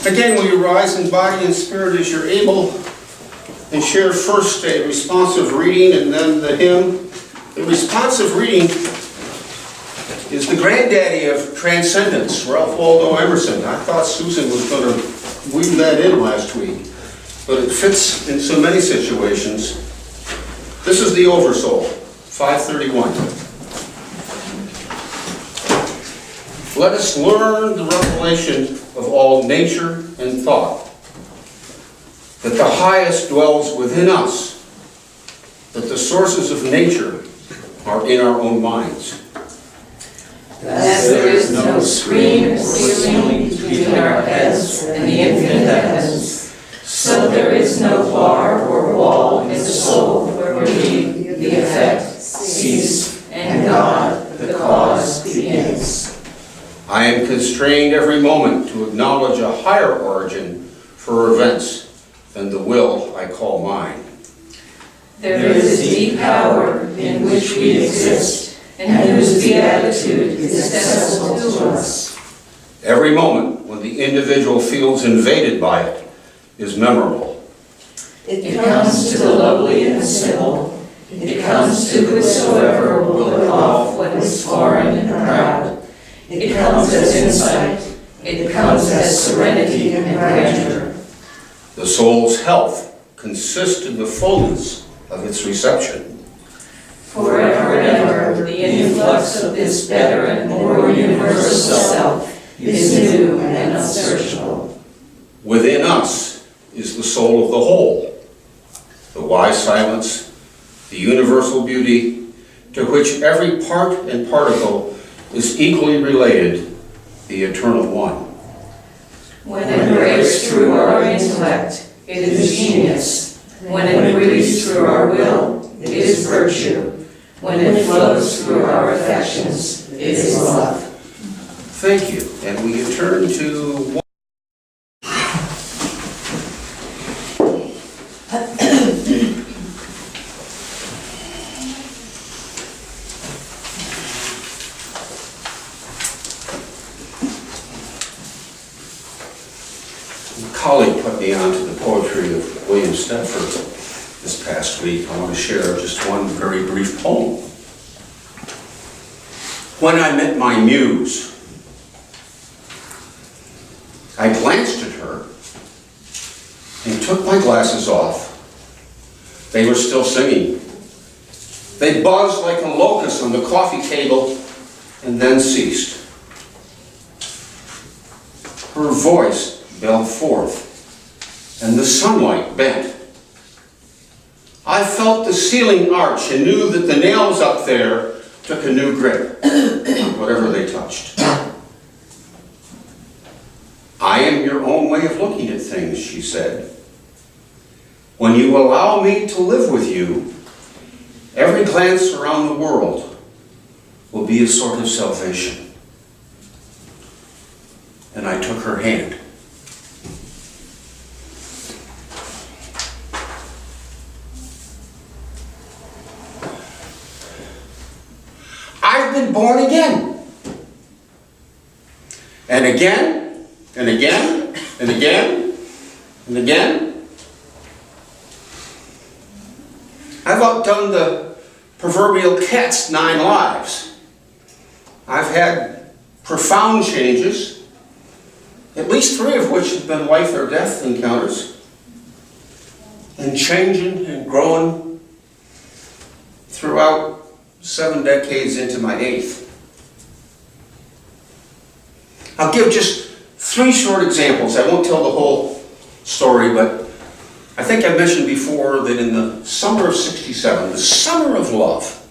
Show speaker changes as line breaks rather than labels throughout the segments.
Again, will you rise in body and spirit as you're able and share first a responsive reading and then the hymn. The responsive reading is the granddaddy of transcendence, Ralph Waldo Emerson. I thought Susan was going to weave that in last week, but it fits in so many situations. This is the Oversoul, 531. Let us learn the revelation of all nature and thought, that the highest dwells within us, that the sources of nature are in our own minds.
As there is no screen or ceiling between our heads and the infinite heavens, so there is no bar or wall in the soul where we, the effect, cease, and God, the cause, begins.
I am constrained every moment to acknowledge a higher origin for events than the will I call mine.
There is a deep power in which we exist, and whose beatitude is accessible to us.
Every moment when the individual feels invaded by it is memorable.
It comes to the lowly and simple. It comes to whosoever will put off what is foreign and proud. It comes as insight. It comes as serenity and grandeur.
The soul's health consists in the fullness of its reception.
Forever and ever, the influx of this better and more universal self is new and unsearchable.
Within us is the soul of the whole, the wise silence, the universal beauty, to which every part and particle is equally related, the eternal one.
When it breaks through our intellect, it is genius. When it breathes through our will, it is virtue. When it flows through our affections, it is love.
Thank you. And we turn to a colleague put me onto the poetry of William Stafford this past week. I want to share just one very brief poem. When I met my muse, I glanced at her and took my glasses off. They were still singing. They buzzed like a locust on the coffee table and then ceased. Her voice belled forth, and the sunlight bent. I felt the ceiling arch and knew that the nails up there took a new grip on whatever they touched. I am your own way of looking at things, she said. When you allow me to live with you, every glance around the world will be a sort of salvation. And I took her hand. I've been born again. And again, and again, and again, and again. I've outdone the proverbial cat's 9 lives. I've had profound changes, at least 3 of which have been life or death encounters, and changing and growing throughout 7 decades into my 8th. I'll give just 3 short examples. I won't tell the whole story, but I think I mentioned before that in the summer of '67, the summer of love,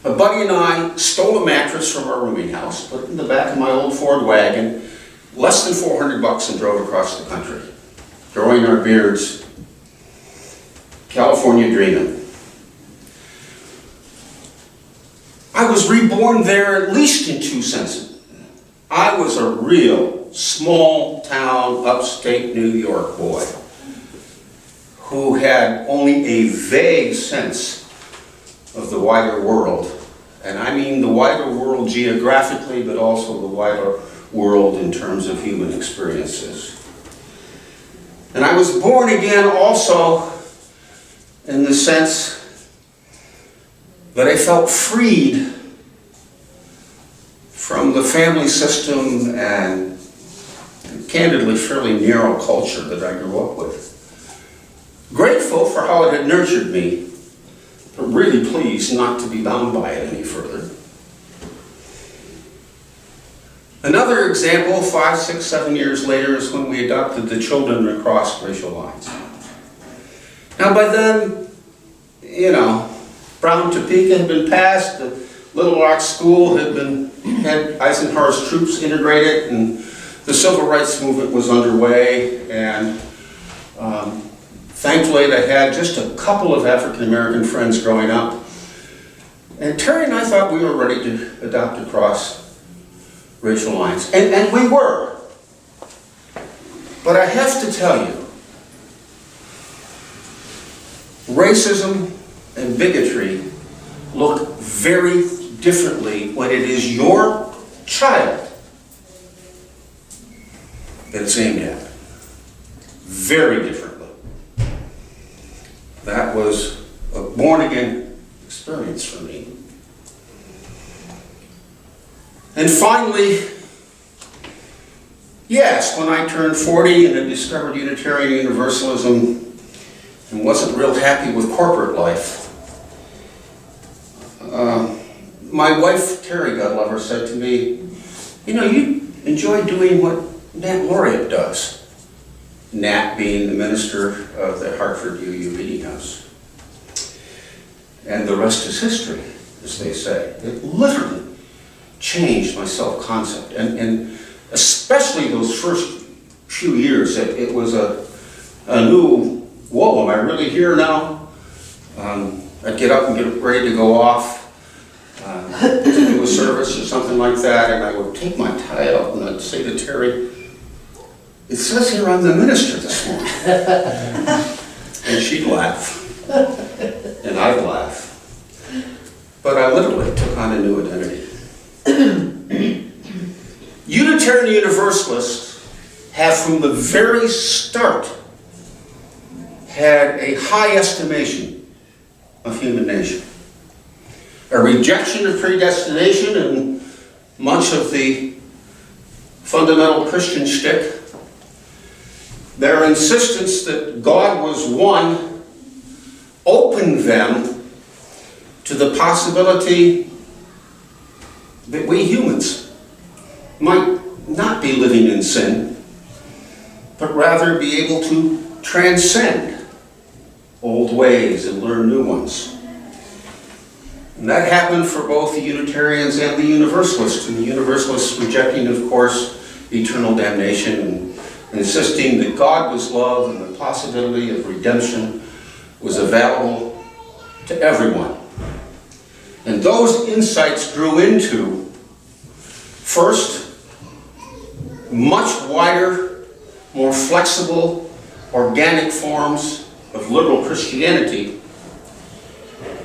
a buddy and I stole a mattress from our rooming house, put it in the back of my old Ford wagon, less than $400, and drove across the country, growing our beards, California dreaming. I was reborn there at least in 2 senses. I was a real small-town, upstate New York boy who had only a vague sense of the wider world. And I mean the wider world geographically, but also the wider world in terms of human experiences. And I was born again also in the sense that I felt freed from the family system and candidly fairly narrow culture that I grew up with. Grateful for how it had nurtured me, but really pleased not to be bound by it any further. Another example, 5, 6, 7 years later, is when we adopted the children across racial lines. Now by then, Brown Topeka had been passed, the Little Rock School had Eisenhower's troops integrated, and the civil rights movement was underway, and thankfully I had just a couple of African American friends growing up. And Terry and I thought we were ready to adopt across racial lines. And we were. But I have to tell you, racism and bigotry look very differently when it is your child that it's aimed at. Very differently. That was a born-again experience for me. And finally, yes, when I turned 40 and had discovered Unitarian Universalism and wasn't real happy with corporate life, my wife, Terry, God love her, said to me, you enjoy doing what Nat Laureate does. Nat being the minister of the Hartford UU Meeting House. And the rest is history, as they say. It literally changed my self-concept. And especially those first few years, it was a new, whoa, am I really here now? I'd get up and get ready to go off to do a service or something like that, and I would take my tie out and I'd say to Terry, it says here I'm the minister this morning. And she'd laugh. And I'd laugh. But I literally took on a new identity. Unitarian Universalists have from the very start had a high estimation of human nature. A rejection of predestination and much of the fundamental Christian shtick. Their insistence that God was one opened them to the possibility that we humans might not be living in sin, but rather be able to transcend old ways and learn new ones. And that happened for both the Unitarians and the Universalists. And the Universalists rejecting, of course, eternal damnation and insisting that God was love and the possibility of redemption was available to everyone. And those insights grew into, first, much wider, more flexible, organic forms of liberal Christianity,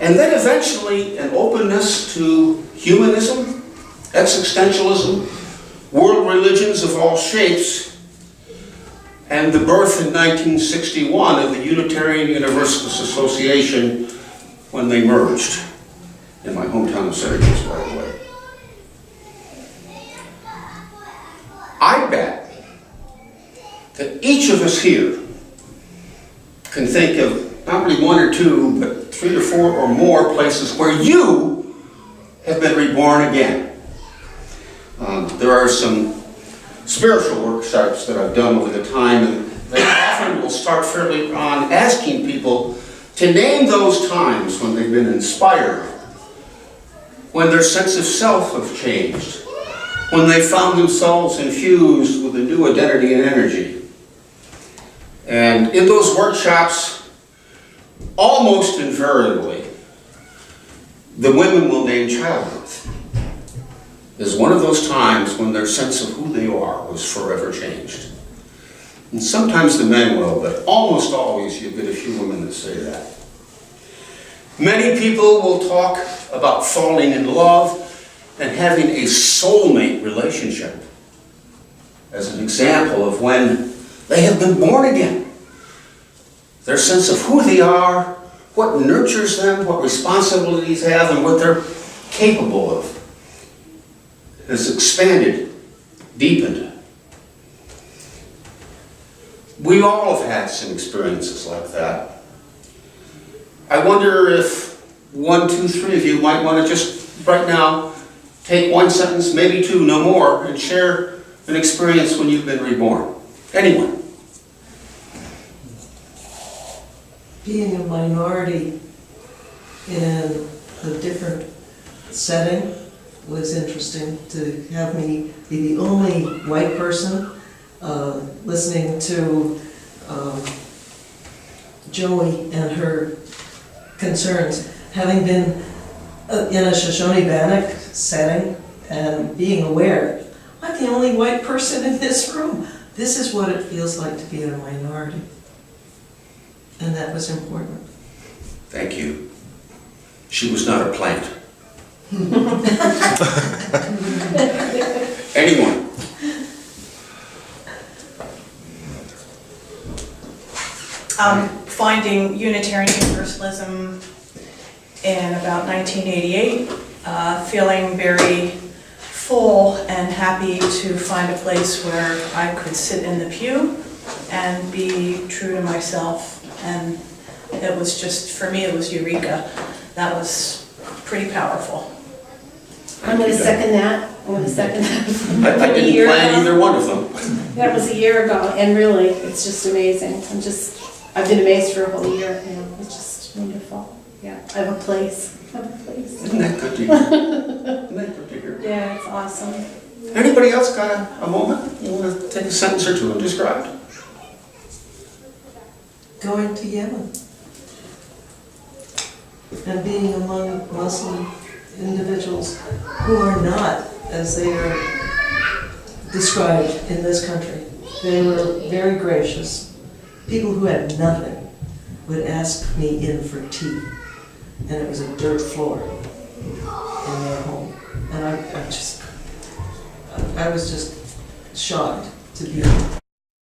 and then eventually an openness to humanism, existentialism, world religions of all shapes, and the birth in 1961 of the Unitarian Universalist Association when they merged in my hometown of Syracuse, by the way. I bet that each of us here can think of not only one or two, but 3 or 4 or more places where you have been reborn again. There are some spiritual workshops that I've done over the time, and they often will start fairly on asking people to name those times when they've been inspired, when their sense of self have changed, when they found themselves infused with a new identity and energy. And in those workshops, almost invariably, the women will name childbirth as one of those times when their sense of who they are was forever changed. And sometimes the men will, but almost always you get a few women that say that. Many people will talk about falling in love and having a soulmate relationship as an example of when they have been born again. their sense of who they are, what nurtures them, what responsibilities they have, and what they're capable of has expanded, deepened. We all have had some experiences like that. I wonder if 1, 2, 3 of you might want to just right now take one sentence, maybe two, no more, and share an experience when you've been reborn. Anyone?
Being a minority in a different setting was interesting. To have me be the only white person listening to Joey and her concerns, having been in a Shoshone-Bannock setting and being aware, I'm the only white person in this room. This is what it feels like to be a minority. And that was important.
Thank you. She was not a plant. Anyone?
Finding Unitarian Universalism in about 1988, feeling very full and happy to find a place where I could sit in the pew and be true to myself. And it was just, for me, it was eureka. That was pretty powerful.
I'm going to second that.
I didn't plan either one of them.
That was a year ago, and really, it's just amazing. I've been amazed for a whole year, it's just wonderful. Yeah, I have a place.
Isn't that good to hear? Isn't that good to hear?
Yeah, it's awesome.
Anybody else got a moment? You want to take a sentence or two and describe?
Going to Yemen and being among Muslim individuals who are not as they are described in this country. They were very gracious. People who had nothing would ask me in for tea, and it was a dirt floor in their home. And I was just shocked to be